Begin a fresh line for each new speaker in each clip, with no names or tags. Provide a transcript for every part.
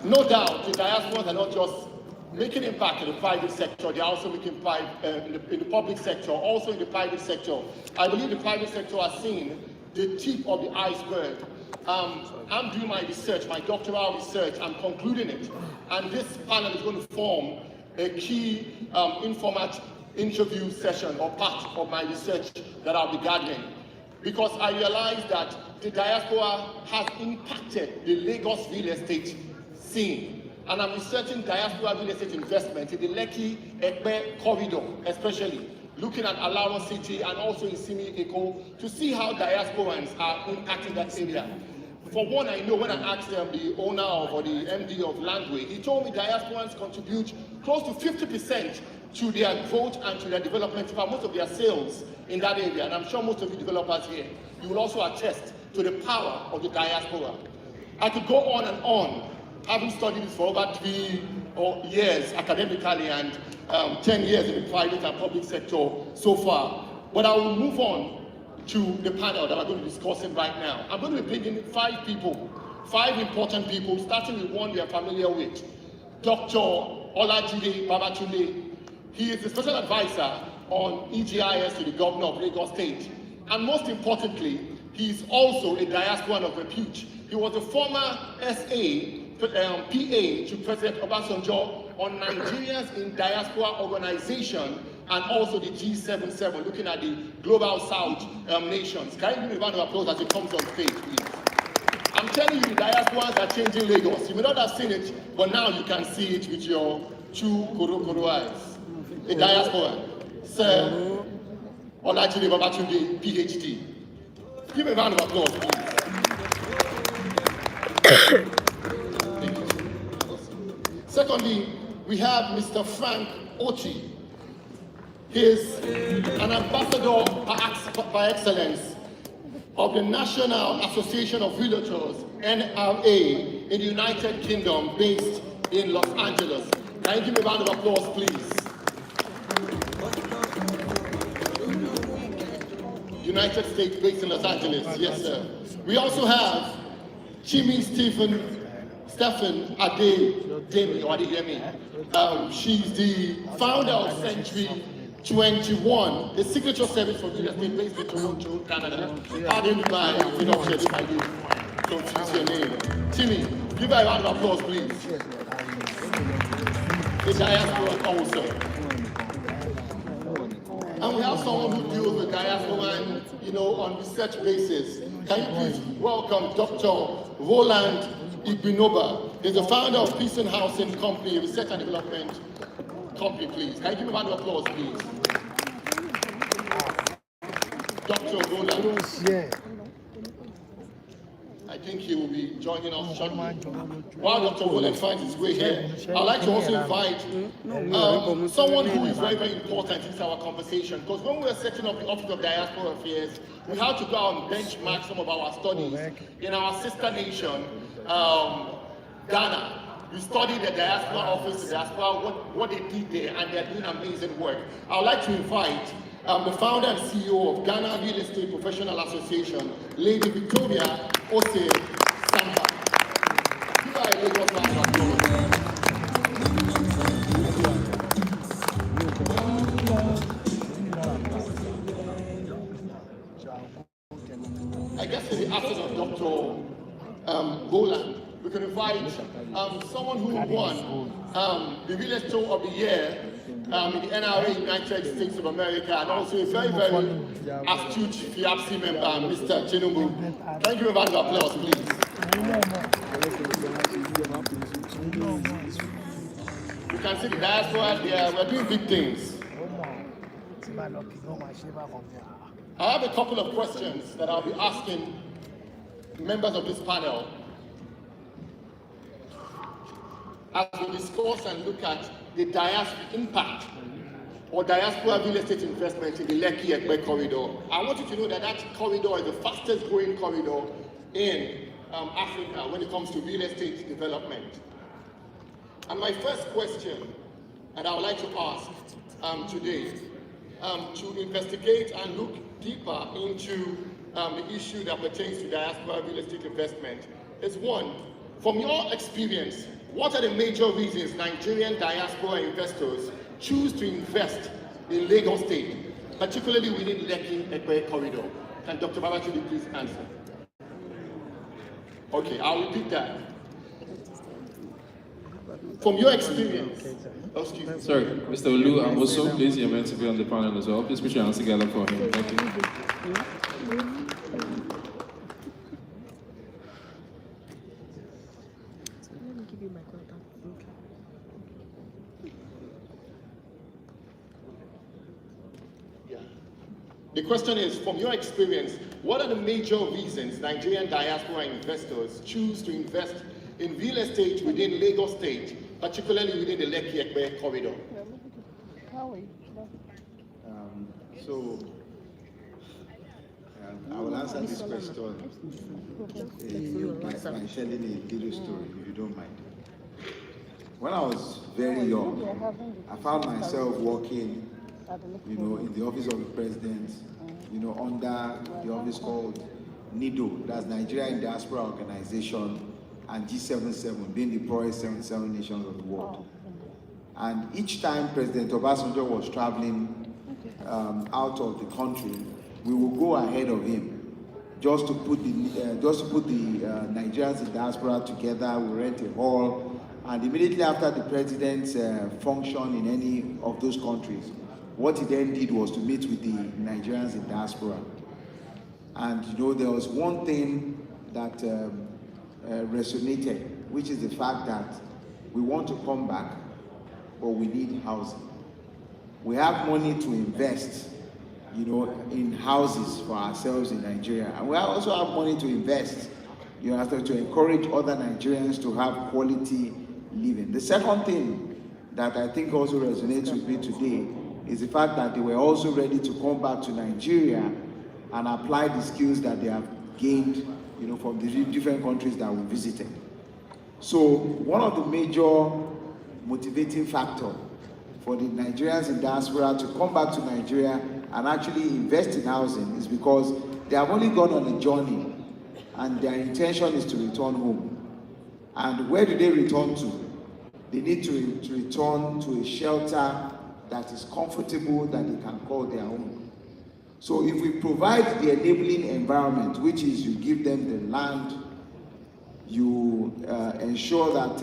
no doubt, the diasporans are not just making impact in the private sector, they're also making in the public sector, also in the private sector. I believe the private sector has seen the tip of the iceberg. I'm doing my research, my doctoral research, I'm concluding it, and this panel is going to form a key informal interview session or part of my research that I'll be gathering, because I realize that the diaspora has impacted the Lagos real estate scene, and I'm researching diaspora real estate investment in the Lekki-Ekpe corridor, especially looking at Alaro City and also in Simi Eko to see how diasporans are impacting that area. For one, I know when I asked the owner of or the MD of Landway, he told me diasporans contribute close to 50% to their growth and to their development, for most of their sales in that area. And I'm sure most of you developers here, you will also attest to the power of the diaspora. I could go on, having studied this for over 3 years academically and 10 years in the private and public sector so far. But I will move on to the panel that we're going to be discussing right now. I'm going to be bringing 5 people, 5 important people, starting with one we are familiar with, Dr. Olajide Babatunde. He is the special advisor on EGIS to the governor of Lagos State. And most importantly, he is also a diasporan of repute. He was a former PA to President Obasanjo on Nigerians in Diaspora Organization and also the G77, looking at the Global South nations. Can you give me a round of applause as it comes on stage, please? I'm telling you, diasporans are changing Lagos. You may not have seen it, but now you can see it with your 2 koro eyes. A diaspora, Sir Olajide Babatunde, PhD. Give me a round of applause, please. Secondly, we have Mr. Frank Ochi. He is an ambassador by excellence of the National Association of Realtors, NRA, in the United Kingdom, based in Los Angeles. Can you give me a round of applause, please? United States, based in Los Angeles. Yes, sir. We also have Chimi Stephen Adeyemi, or Adeyemi. She's the founder of Century 21, the signature service for real estate based in Toronto, Canada. Pardon my introduction if I do confuse your name. Timmy, give her a round of applause, please. The diaspora also. And we have someone who deals with diaspora, on research basis. Can you please welcome Dr. Roland Igbinoba. He's the founder of Peace and Housing Company, Research and Development Company, please. Can you give me a round of applause, please? Dr. Roland. I think he will be joining us shortly. While Dr. Roland finds his way here, I'd like to also invite someone who is very, very important in our conversation. Because when we were setting up the Office of Diaspora Affairs, we had to go and benchmark some of our studies in our sister nation, Ghana. We studied the diaspora office, the diaspora, what they did there, and they're doing amazing work. I would like to invite the founder and CEO of Ghana Real Estate Professional Association, Lady Victoria Ose Samba. Give her a Lagos round of applause. I guess in the absence of Dr. Roland, we can invite someone who won the Real Estate of the Year in the NRA United States of America, and also a very, very astute FIAPC member, Mr. Chinubu. Can you give a round of applause, please? You can see the diaspora there. We're doing big things. I have a couple of questions that I'll be asking members of this panel as we discuss and look at the diaspora impact or diaspora real estate investment in the Lekki-Ekpe corridor. I want you to know that that corridor is the fastest growing corridor in Africa when it comes to real estate development. And my first question that I would like to ask today, to investigate and look deeper into the issue that pertains to diaspora real estate investment, is one, from your experience What are the major reasons Nigerian diaspora investors choose to invest in Lagos State, particularly within Lekki-Ekpe corridor? Can Dr. Babachidi please answer? Okay, I'll repeat that. From your experience, excuse me.
Sorry, Mr. Olu Amoso, please, you're meant to be on the panel as well. Please put your hands together for him. Thank you.
The question is, from your experience, what are the major reasons Nigerian diaspora investors choose to invest in real estate within Lagos State, particularly within the Lekki-Ekpe corridor?
I will answer this question by telling a little story, if you don't mind. When I was very young, I found myself working in the office of the president, under the office called NIDO, that's Nigerian Diaspora Organization, and G77, being the poorest 77 nations of the world. And each time President Obasanjo was traveling out of the country, we would go ahead of him just to put the Nigerians in diaspora together. We rent a hall, and immediately after the president's function in any of those countries, what he then did was to meet with the Nigerians in diaspora. And there was one thing that resonated, which is the fact that we want to come back, but we need housing. We have money to invest, in houses for ourselves in Nigeria. And we also have money to invest, to encourage other Nigerians to have quality living. The second thing that I think also resonates with me today is the fact that they were also ready to come back to Nigeria and apply the skills that they have gained, from the different countries that we visited. So one of the major motivating factors for the Nigerians in diaspora to come back to Nigeria and actually invest in housing is because they have only gone on a journey and their intention is to return home. And where do they return to? They need to return to a shelter that is comfortable, that they can call their own. So if we provide the enabling environment, which is you give them the land, you ensure that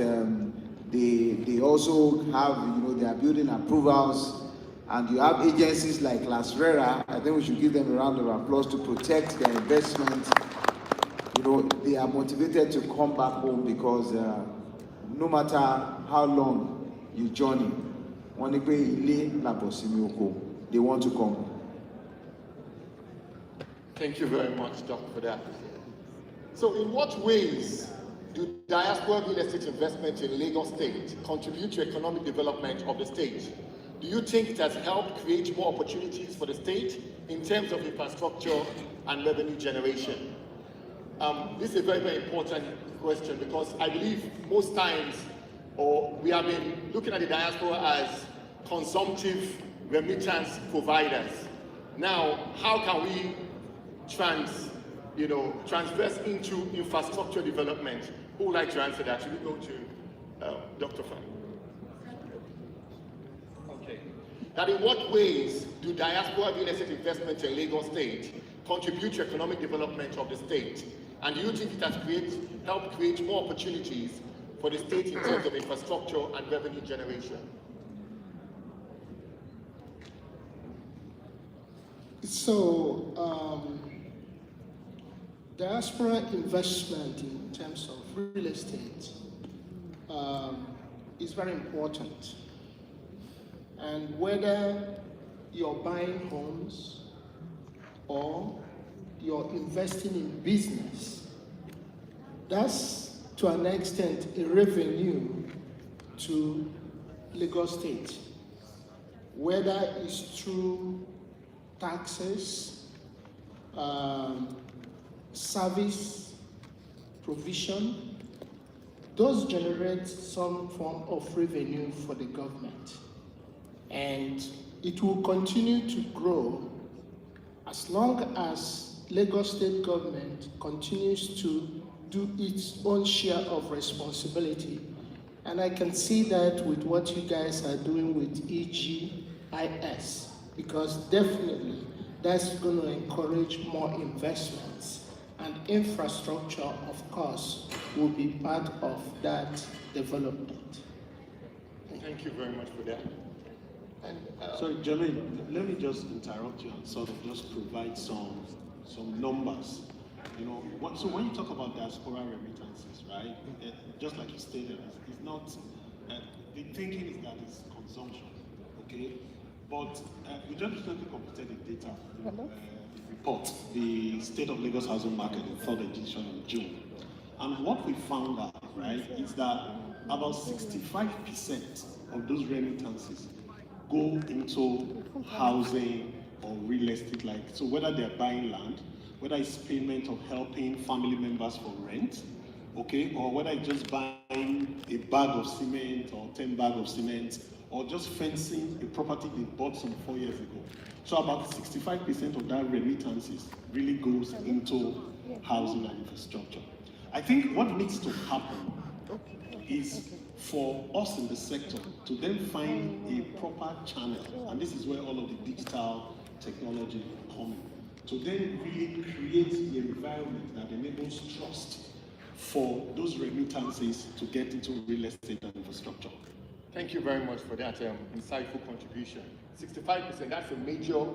they also have, they are building approvals, and you have agencies like LASRERA. I think we should give them a round of applause to protect their investment. They are motivated to come back home because no matter how long you journey, they want to come.
Thank you very much, Doctor, for that. So in what ways do diaspora real estate investment in Lagos State contribute to economic development of the state? Do you think it has helped create more opportunities for the state in terms of infrastructure and revenue generation? This is a very, very important question because I believe most times, we have been looking at the diaspora as consumptive remittance providers. Now, how can we transverse into infrastructure development? Who would like to answer that? Should we go to Dr. Fan? Okay. That in what ways do diaspora real estate investments in Lagos State contribute to economic development of the state? And do you think it has helped create more opportunities for the state in terms of infrastructure and revenue generation?
So, diaspora investment in terms of real estate is very important. And whether you're buying homes or you're investing in business, that's to an extent a revenue to Lagos State, whether it's through taxes, service provision, those generate some form of revenue for the government. And it will continue to grow as long as Lagos State government continues to do its own share of responsibility And I can see that with what you guys are doing with EGIS, because definitely that's going to encourage more investments, and infrastructure, of course, will be part of that development.
Thank you very much for that. And,
Sorry, Jermaine, let me just interrupt you and sort of just provide some numbers. You know, so when you talk about diaspora remittances, right? Just like you stated, it's not. The thinking is that it's consumption, okay? But we just recently completed the data report, the State of Lagos Housing Market, the 3rd edition in June, and what we found out, right, is that about 65% of those remittances go into housing or real estate, like, so whether they're buying land, whether it's payment of helping family members for rent, okay, or whether it's just buying a bag of cement or 10 bags of cement, or just fencing a property they bought some 4 years ago. So about 65% of that remittances really goes into housing and infrastructure. I think what needs to happen is for us in the sector to then find a proper channel, and this is where all of the digital technology come in, to then really create the environment that enables trust for those remittances to get into real estate and infrastructure.
thank you very much for that insightful contribution. 65%, that's a major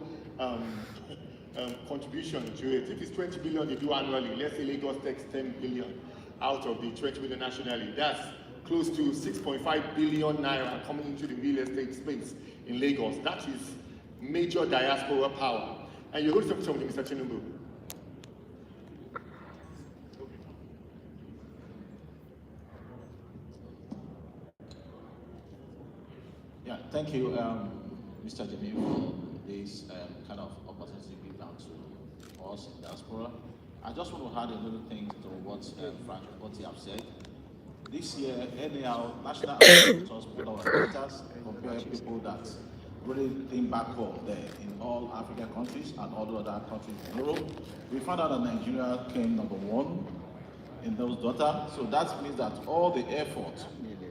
contribution to it. If it's 20 billion they do annually, let's say Lagos takes 10 billion out of the 20 billion nationally, that's close to 6.5 billion naira coming into the real estate space in Lagos. That is major diaspora power. And you're going to say something, Mr. Tinubu.
Yeah, thank you, Mr. Jamil, for this kind of opportunity given out to us in diaspora. I just want to add a little thing to what Frank Otti have said. This year, anyhow, National Auditors put our data, compare people that really think backward there in all African countries and all other countries in Europe. We found out that Nigeria came number 1 in those data. So that means that all the effort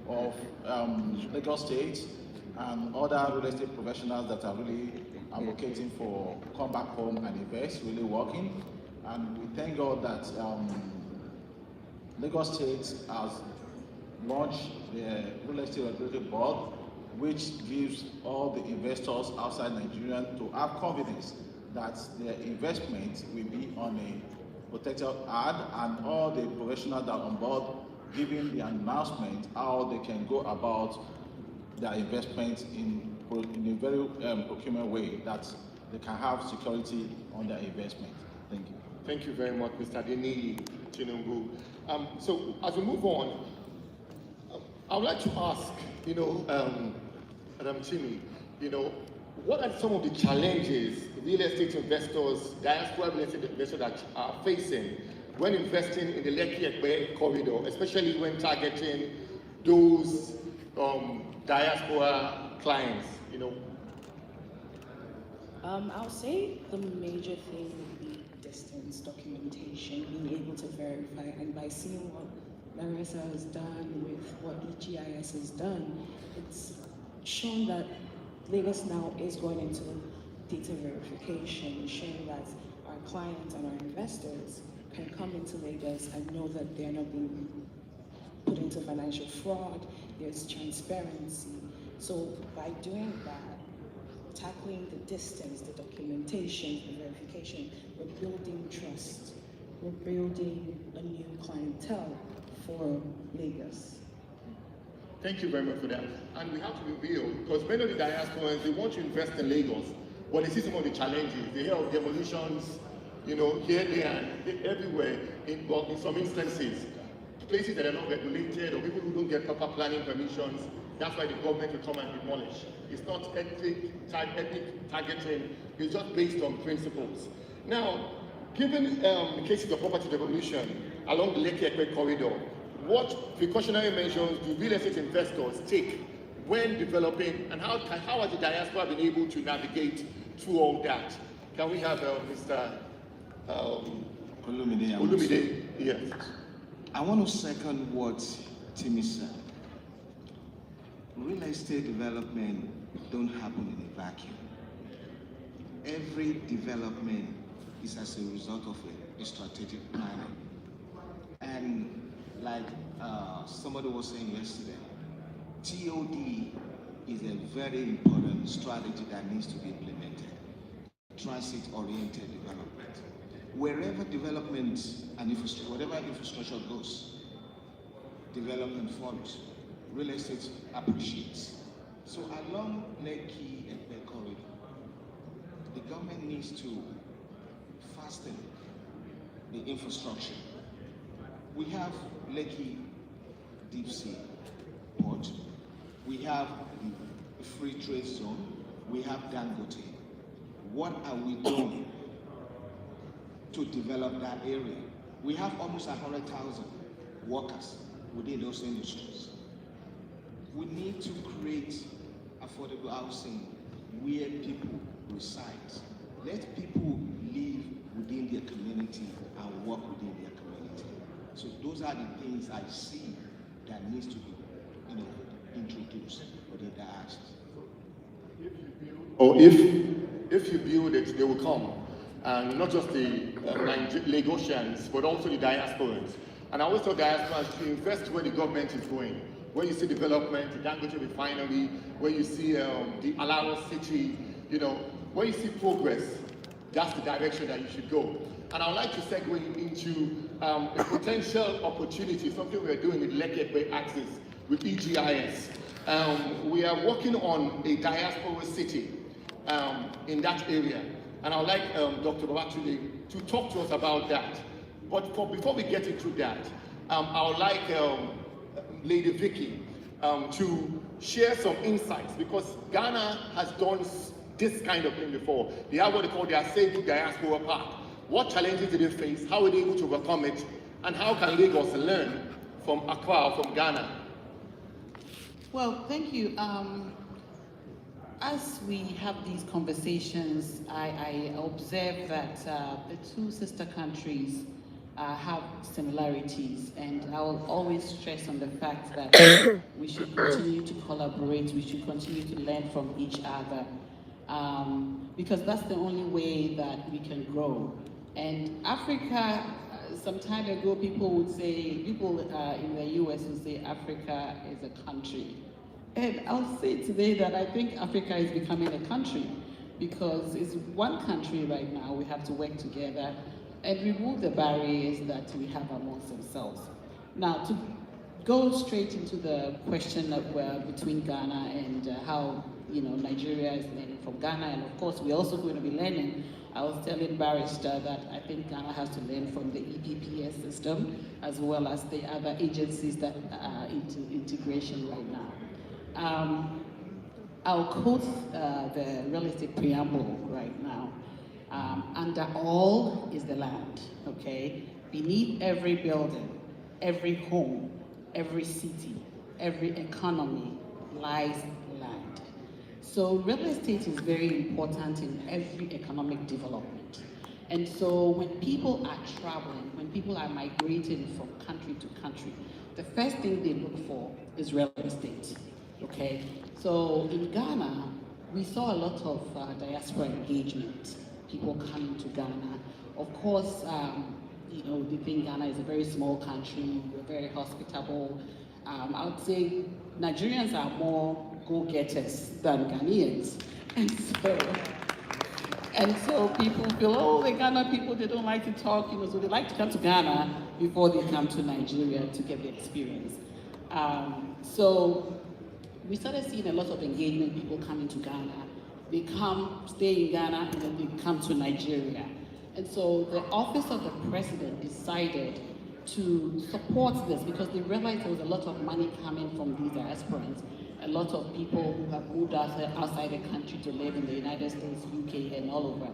of Lagos State and other real estate professionals that are really advocating for come back home and invest really working. And we thank God that Lagos State has launched the Real Estate Regulatory Board, which gives all the investors outside Nigeria to have confidence that their investment will be on a protected ad, and all the professionals that are on board giving the announcement how they can go about their investment in a very procurement way that they can have security on their investment. Thank you.
Thank you very much, Mr. Deni Tinubu. So as we move on, I would like to ask, Madam Chimi, what are some of the challenges real estate investors, diaspora real estate investors that are facing when investing in the Lekki-Epe corridor, especially when targeting those diaspora clients,
I'll say the major thing would be distance documentation, being able to verify, and by seeing what LASRERA has done with what EGIS has done, it's shown that Lagos now is going into data verification, showing that our clients and our investors can come into Lagos and know that they're not being put into financial fraud, there's transparency. So by doing that, tackling the distance, the documentation, the verification, we're building trust. We're building a new clientele for Lagos.
Thank you very much for that. And we have to be real, because many of the diasporans, they want to invest in Lagos, but they see some of the challenges. They hear of demolitions, here, there, and everywhere, in some instances. Places that are not regulated, or people who don't get proper planning permissions, that's why the government will come and demolish. It's not ethnic targeting, it's just based on principles. Now, given the cases of property demolition along the Lekki-Epe corridor, what precautionary measures do real estate investors take when developing, and how has the diaspora been able to navigate through all that? Can we have Mr.
Olumide?
Yes.
I want to second what Timmy said.
real estate development don't happen in a vacuum. Every development is as a result of a strategic planning. And like somebody was saying yesterday, TOD is a very important strategy that needs to be implemented. Transit-oriented development. Wherever development and infrastructure, whatever infrastructure goes, development follows. Real estate appreciates. So along Lekki and Bay corridor, the government needs to fasten the infrastructure. We have Lekki Deep Sea Port, we have the Free Trade Zone, we have Dangote. What are we doing to develop that area? We have almost 100,000 workers within those industries. We need to create affordable housing where people reside. Let people live within their community and work within their community. So those are the things I see that needs to be, introduced within the access.
Or if you build it, they will come. And not just the Lagosians, but also the diasporans. And I always tell diasporans to invest where the government is going. When you see development, the Dangote refinery, when you see the Alaro city, when you see progress, that's the direction that you should go. And I would like to segue into a potential opportunity, something we're doing with Lekki Access, with EGIS. We are working on a diaspora city in that area. And I would like Dr. Babatunde to talk to us about that. But before we get into that, I would like Lady Vicky to share some insights, because Ghana has done this kind of thing before. They have what they call their Save Diaspora Park. What challenges did they face? How were they able to overcome it? And how can Lagos learn from Accra, from Ghana?
Well, thank you. As we have these conversations, I observe that the two sister countries have similarities, and I will always stress on the fact that we should continue to collaborate, we should continue to learn from each other, because that's the only way that we can grow. And Africa, some time ago, people in the US would say Africa is a country. And I'll say today that I think Africa is becoming a country, because it's one country right now. We have to work together and remove the barriers that we have amongst ourselves. Now, to go straight into the question of between Ghana and how Nigeria is learning from Ghana, and of course we're also going to be learning. I was telling Barrister that I think Ghana has to learn from the EPPS system, as well as the other agencies that are into integration right now. I'll quote the real estate preamble right now. Under all is the land, okay? Beneath every building, every home, every city, every economy lies land. So real estate is very important in every economic development. And so when people are traveling, when people are migrating from country to country, the first thing they look for is real estate, okay? So in Ghana, we saw a lot of diaspora engagement, people coming to Ghana. Of course, they think Ghana is a very small country, we're very hospitable. I would say Nigerians are more go-getters than Ghanaians. And so people feel, oh, the Ghana people, they don't like to talk, so they like to come to Ghana before they come to Nigeria to get the experience. So we started seeing a lot of engagement, people coming to Ghana. They come, stay in Ghana, and then they come to Nigeria. And so the Office of the President decided to support this, because they realized there was a lot of money coming from these diasporans, a lot of people who have moved outside the country to live in the United States, UK, and all over,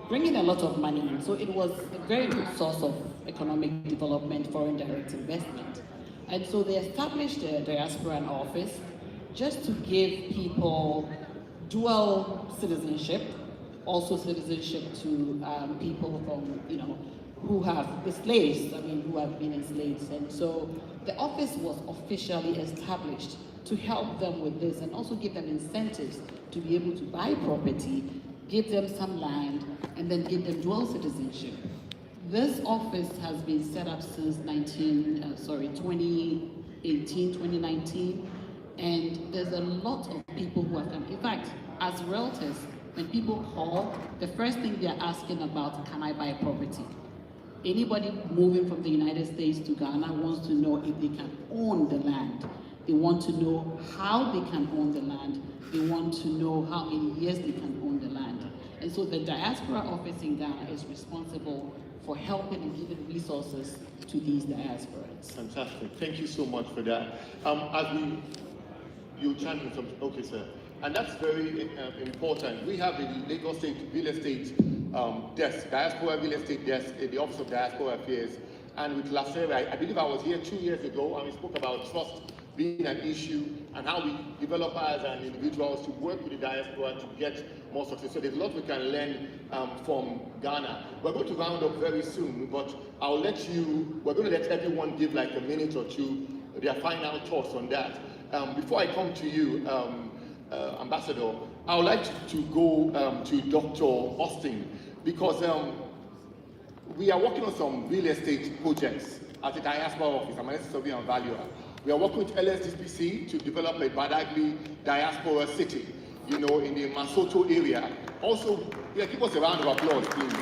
bringing a lot of money in. So it was a very good source of economic development, foreign direct investment. And so they established a diasporan office just to give people dual citizenship, also citizenship to people from, who have the slaves, who have been enslaved. And so the office was officially established to help them with this and also give them incentives to be able to buy property, give them some land, and then give them dual citizenship. This office has been set up since 2018, 2019, and there's a lot of people who have come. In fact, as realtors, when people call, the first thing they're asking about, can I buy property? Anybody moving from the United States to Ghana wants to know if they can own the land. They want to know how they can own the land. They want to know how many years they can own the land. And so the Diaspora office in Ghana is responsible for helping and giving resources to these diasporans.
Fantastic. Thank you so much for that. You chime in something. Okay, sir. And that's very important. We have the Lagos State Real Estate Desk, Diaspora Real Estate Desk in the Office of Diaspora Affairs. And with LASRERA, I believe I was here 2 years ago, and we spoke about trust being an issue and how we developers and individuals to work with the diaspora to get more success. So there's a lot we can learn from Ghana. We're going to round up very soon, but we're going to let everyone give like a minute or two their final thoughts on that. Before I come to you, Ambassador, I would like to go to Dr. Austin, because we are working on some real estate projects at the Diaspora Office. I'm an survey and valuer. We are working with LSDPC to develop a Badagry Diaspora City, in the Masoto area. Also, give us a round of applause, please.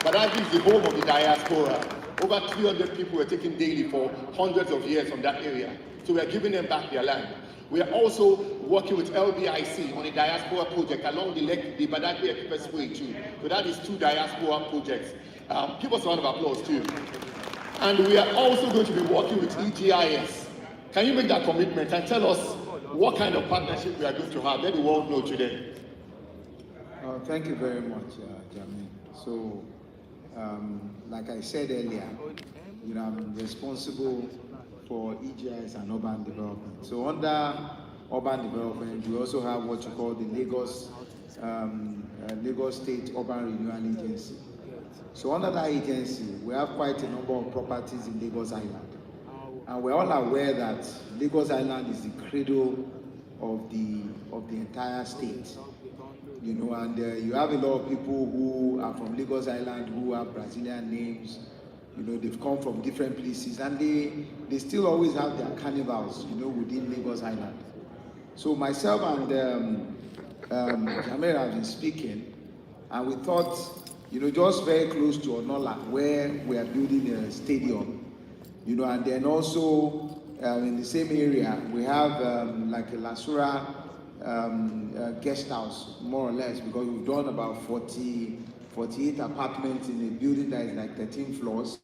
Badagry is the home of the diaspora. Over 300 people were taken daily for hundreds of years from that area. So we are giving them back their land. We are also working with LBIC on a diaspora project along the Badagry Expressway too. So that is 2 diaspora projects. Give us a round of applause too. And we are also going to be working with EGIS. Can you make that commitment and tell us what kind of partnership we are going to have? Let the world know today.
Thank you very much, Jamil. So, like I said earlier, I'm responsible for EGIS and urban development. So under urban development, we also have what you call the Lagos State Urban Renewal Agency. So under that agency, we have quite a number of properties in Lagos Island. And we're all aware that Lagos Island is the cradle of the entire state. And you have a lot of people who are from Lagos Island who have Brazilian names. They've come from different places, and they still always have their carnivals, within Lagos Island. So myself and Jamera have been speaking, and we thought, just very close to Onola, where we are building a stadium, and then also in the same area, we have like a LASRERA guest house, more or less, because we've done about 48 apartments in a building that is like 13 floors.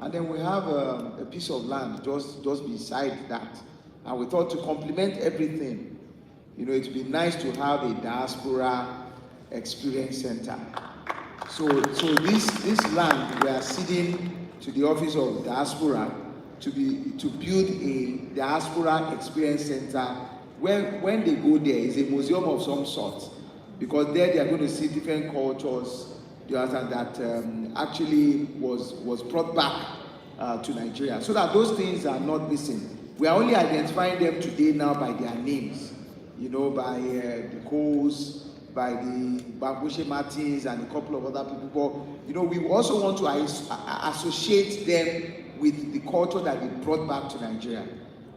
And then we have a piece of land just beside that. And we thought to complement everything, it'd be nice to have a diaspora experience center. So this land we are ceding to the Office of Diaspora to build a diaspora experience center. When they go there, it's a museum of some sort, because there they are going to see different cultures, that actually was brought back to Nigeria, so that those things are not missing. We are only identifying them today now by their names, by the Coles, by the Babushe Martins and a couple of other people. But we also want to associate them with the culture that they brought back to Nigeria.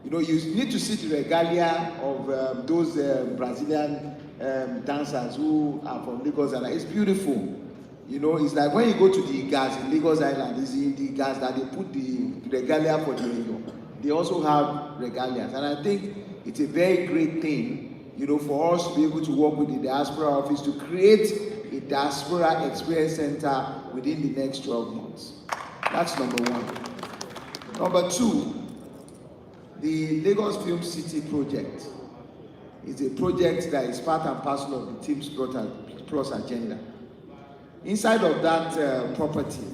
You need to see the regalia of those Brazilian dancers who are from Lagos Island. It's beautiful. It's like when you go to the gas in Lagos Island, it's in the gas that they put the regalia for the They also have regalias. And I think it's a very great thing, for us to be able to work with the Diaspora Office to create a Diaspora Experience Center within the next 12 months. That's number 1. Number 2, the Lagos Film City project is a project that is part and parcel of the Teams Plus agenda. Inside of that property,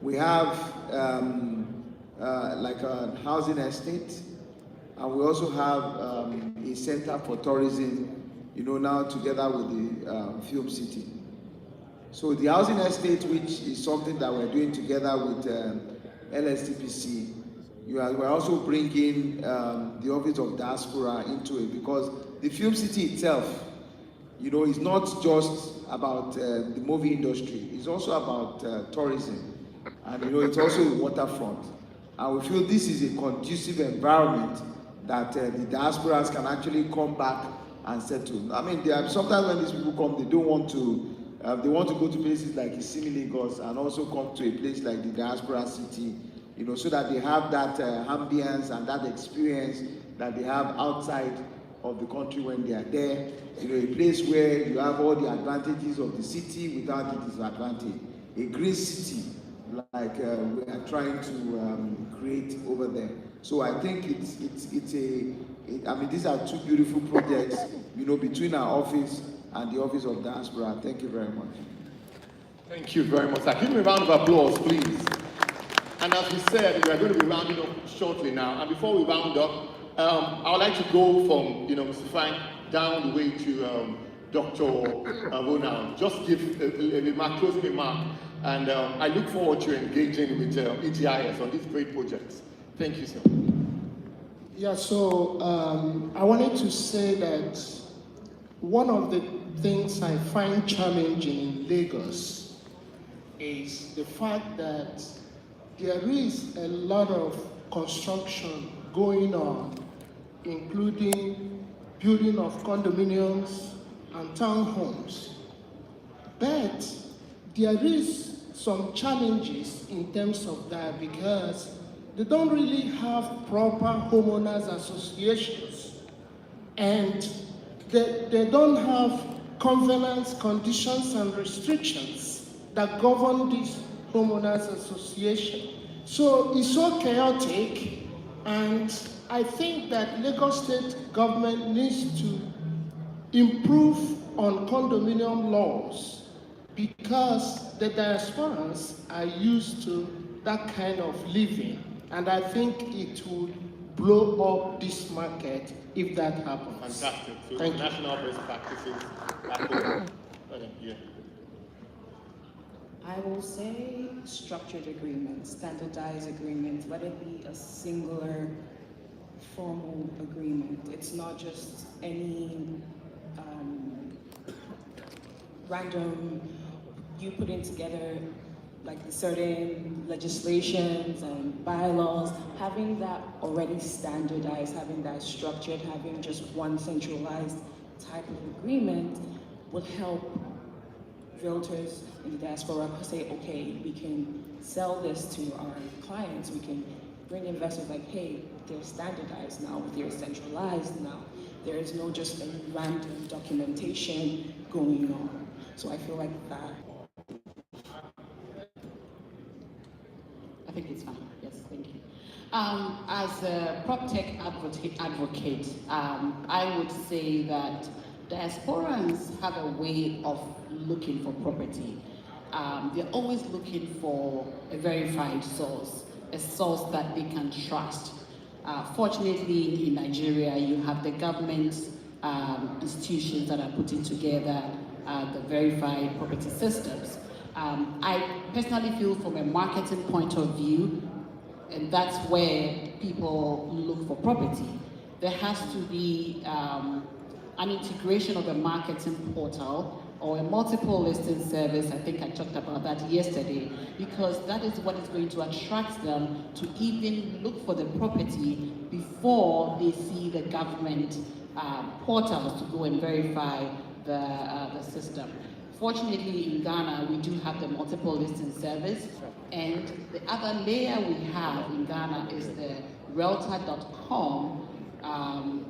we have like a housing estate, and we also have a center for tourism, now together with the Film City. So the housing estate, which is something that we're doing together with LSTPC, we're also bringing the Office of Diaspora into it, because the film city itself, you know, is not just about the movie industry. It's also about tourism, and you know, it's also a waterfront. And we feel this is a conducive environment that the diasporas can actually come back and settle. I mean, sometimes when these people come, they don't want to. They want to go to places like Isimi, Lagos, and also come to a place like the Diaspora City, you know, so that they have that ambience and that experience that they have outside of the country when they are there. You know, a place where you have all the advantages of the city without the disadvantage. A green city, like we are trying to create over there. So I think I mean, these are two beautiful projects, you know, between our office and the Office of Diaspora. Thank you very much.
Thank you very much. Give me a round of applause, please. And as we said, we are going to be rounding up shortly now. And before we round up, I would like to go from, you know, Mr. Frank down the way to Dr. Ronald. Just give a closing remark. And I look forward to engaging with EGIS on these great projects. Thank you, sir.
Yeah, so I wanted to say that one of the things I find challenging in Lagos is the fact that there is a lot of construction going on, including building of condominiums and townhomes. But there is some challenges in terms of that, because they don't really have proper homeowners associations, and they don't have covenants, conditions, and restrictions that govern these homeowners association. So it's so chaotic, and I think that Lagos State government needs to improve on condominium laws, because the diasporans are used to that kind of living, and I think it would blow up this market if that happens.
Fantastic. So
Thank you.
national best practices. Yeah.
I will say structured agreements, standardized agreements, let it be a singular formal agreement. It's not just any random, you putting together like the certain legislations and bylaws, having that already standardized, having that structured, having just one centralized type of agreement will help realtors in the diaspora say, okay, we can sell this to our clients, we can bring investors like, hey, they're standardized now, they're centralized now. There is no just any random documentation going on. So I feel like that.
I think it's fine. Yes, thank you. As a PropTech advocate, I would say that diasporans have a way of looking for property. They're always looking for a verified source, a source that they can trust. Fortunately, in Nigeria, you have the government institutions that are putting together the verified property systems. I personally feel from a marketing point of view, and that's where people look for property, there has to be an integration of a marketing portal or a multiple listing service. I think I talked about that yesterday, because that is what is going to attract them to even look for the property before they see the government portals to go and verify the system. Fortunately, in Ghana, we do have the multiple listing service, and the other layer we have in Ghana is the realtor.com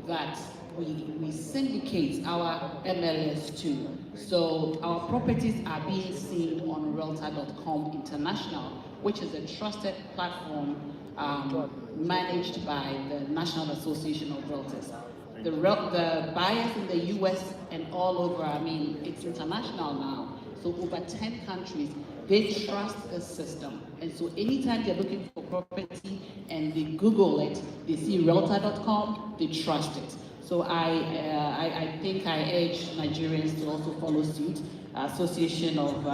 that we syndicate our MLS to. So our properties are being seen on realtor.com International, which is a trusted platform managed by the National Association of Realtors. The buyers in the US and all over, I mean, it's international now. So over 10 countries, they trust the system. And so anytime they're looking for property and they Google it, they see realtor.com, they trust it. So I think I urge Nigerians to also follow suit Association of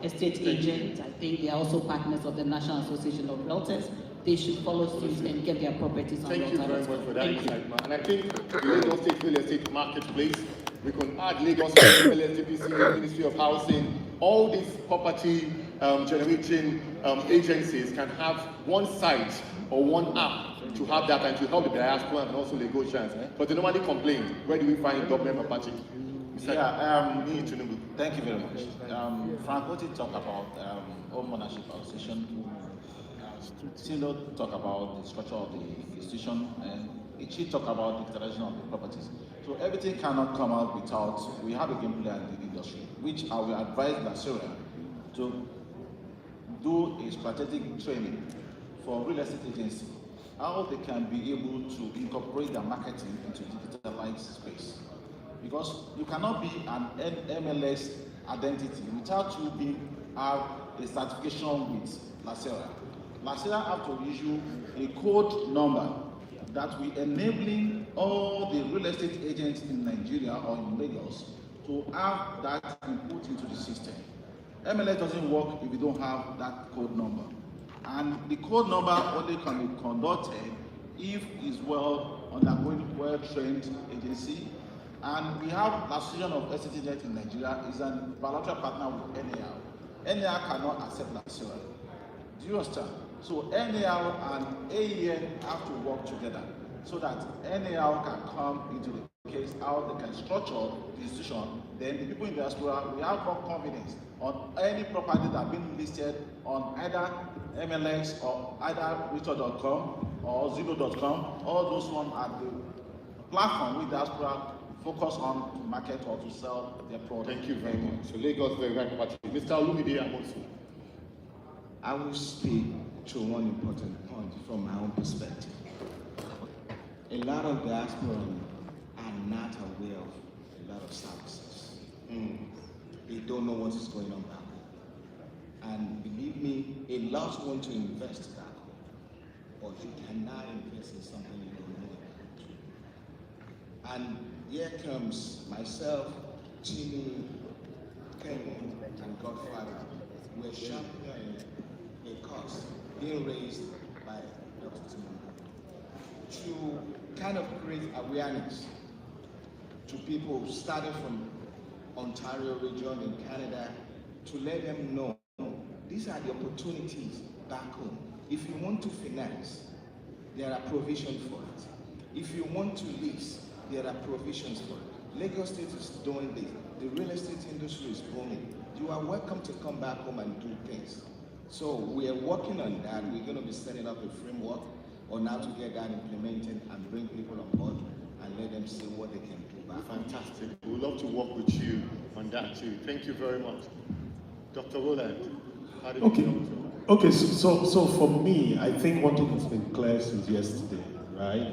Estate Agents. I think they are also partners of the National Association of Realtors. They should follow suit and get their properties on
Thank you very much for that insight, man. And I think the Lagos State Real Estate Marketplace, we can add Lagos State LSTPC, Ministry of Housing, all these property generating agencies can have one site or one app to have that and to help the diaspora and also Lagosians. But they normally complain, where do we find government property?
Thank you very much. Frank, what you talk about home ownership association, Tilo talk about the structure of the institution, and Ichi talk about the digitalization of the properties. So everything cannot come out without, we have a game plan in the industry, which I will advise LASRERA to do a strategic training for real estate agency, how they can be able to incorporate their marketing into digitalized space. Because you cannot be an MLS identity without you have a certification with LASRERA. LASRERA have to issue a code number that will enabling all the real estate agents in Nigeria or in Lagos to have that input into the system. MLS doesn't work if you don't have that code number. And the code number only can be conducted if it's undergoing well-trained agency. And we have Association of Estate Agents in Nigeria is a bilateral partner with NAL. NAL cannot accept LASRERA. Do you understand? So NAL and AEN have to work together so that NAL can come into the case, how they can structure the institution. Then the people in the diaspora will have more confidence on any property that has been listed on either MLS or either Richard.com or Zillow.com. All those ones are the platform with diaspora focus on to market or to sell their product.
Thank you very much. So Lagos very right party. Mr. Olumide Amosu.
I will speak to one important point from my own perspective. A lot of diasporans are not aware of a lot of services. They don't know what is going on back home. And believe me, a lot want to invest back home, but you cannot invest in something you don't know about. And here comes myself, Jimmy, Kevin, and Godfather. We're championing a cause being raised by Dr. Timothy to kind of create awareness to people starting from Ontario region in Canada, to let them know these are the opportunities back home. If you want to finance, there are provisions for it. If you want to lease, there are provisions for it. Lagos State is doing this. The real estate industry is booming. You are welcome to come back home and do things. So we are working on that. We're going to be setting up a framework on how to get that implemented and bring people on board and let them see what they can do back.
Fantastic. We would love to work with you on that too. Thank you very much. Dr. Roland, how did you come to?
Okay, so for me, I think one thing has been clear since yesterday, right?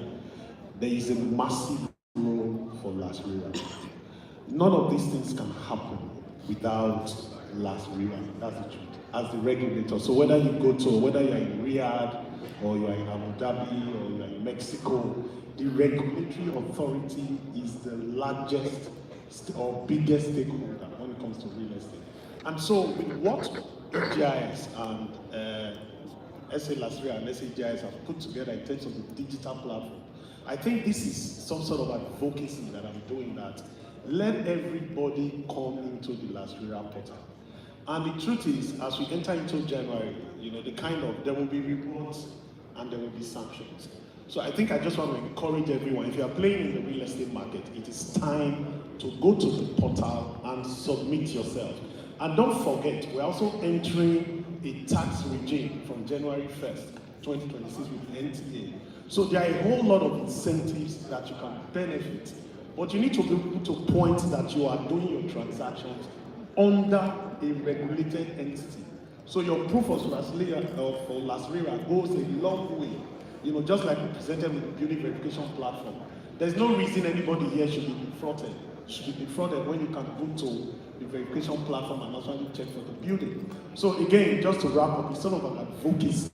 There is a massive role for LASRERA. None of these things can happen without LASRERA. That's the truth. As the regulator. So whether you go to, whether you're in Riyadh, or you're in Abu Dhabi, or you're in Mexico, the regulatory authority is the largest or biggest stakeholder when it comes to real estate. And so with what EGIS and SA LASRERA and SAGIS have put together in terms of the digital platform, I think this is some sort of advocacy that I'm doing, that let everybody come into the LASRERA portal. And the truth is, as we enter into January, there will be rewards and there will be sanctions. So I think I just want to encourage everyone, if you are playing in the real estate market, it is time to go to the portal and submit yourself. And don't forget, we're also entering a tax regime from January 1st, 2026 with the NTA. So there are a whole lot of incentives that you can benefit, but you need to be able to point that you are doing your transactions under a regulated entity. So your proof of LASRERA goes a long way. Just like we presented with the building verification platform. There's no reason anybody here should be defrauded when you can go to the verification platform and actually check for the building. So again, just to wrap up, it's sort of an advocacy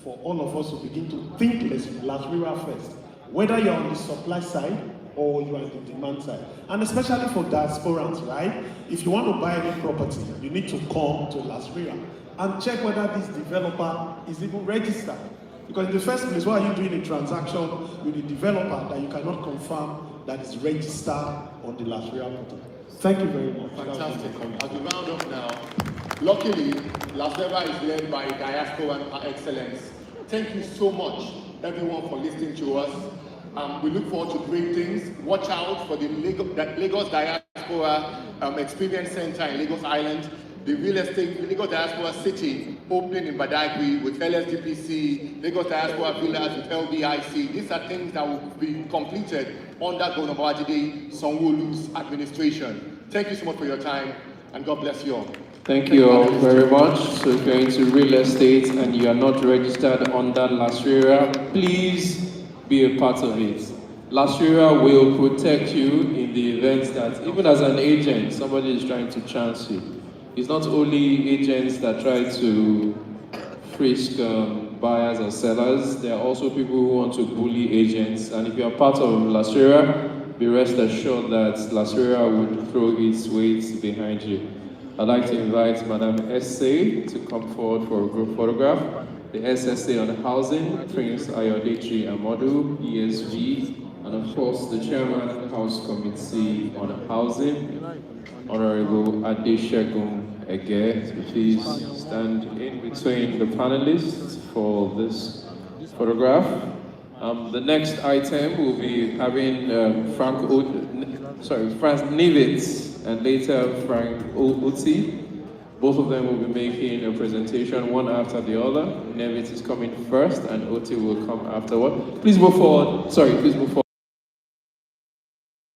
for all of us to begin to think LASRERA first whether you're on the supply side or you are on the demand side. And especially for diasporans, right? If you want to buy any property, you need to come to LASRERA and check whether this developer is even registered. Because in the first place, why are you doing a transaction with a developer that you cannot confirm that is registered on the LASRERA portal? Thank you very much.
Fantastic. As we round up now, luckily, LASRERA is led by Diaspora par excellence. Thank you so much, everyone, for listening to us. We look forward to great things. Watch out for the Lagos Diaspora Experience Center in Lagos Island, the Lagos Diaspora City opening in Badagry with LSDPC, Lagos Diaspora Villas with LBIC. These are things that will be completed under Governor Babajide Sanwo-Olu's administration. Thank you so much for your time, and God bless you all.
Thank you all very much. So if you're into real estate and you are not registered under LASRERA, please be a part of it. LASRERA will protect you in the event that, even as an agent, somebody is trying to chance you. It's not only agents that try to frisk buyers and sellers, there are also people who want to bully agents. And if you are part of LASRERA, be rest assured that LASRERA would throw its weight behind you. I'd like to invite Madam S.A. to come forward for a group photograph. The SSA on housing, Prince Ayodeji Amadu, ESV, and of course the Chairman of the House Committee on Housing, Honorable Adeshegun Ege. Please stand in between the panelists for this photograph. The next item will be having Frank Nivitz and later Frank Uti. Both of them will be making a presentation, one after the other. Nivitz is coming first and Uti will come afterward. Please move forward. Please move forward.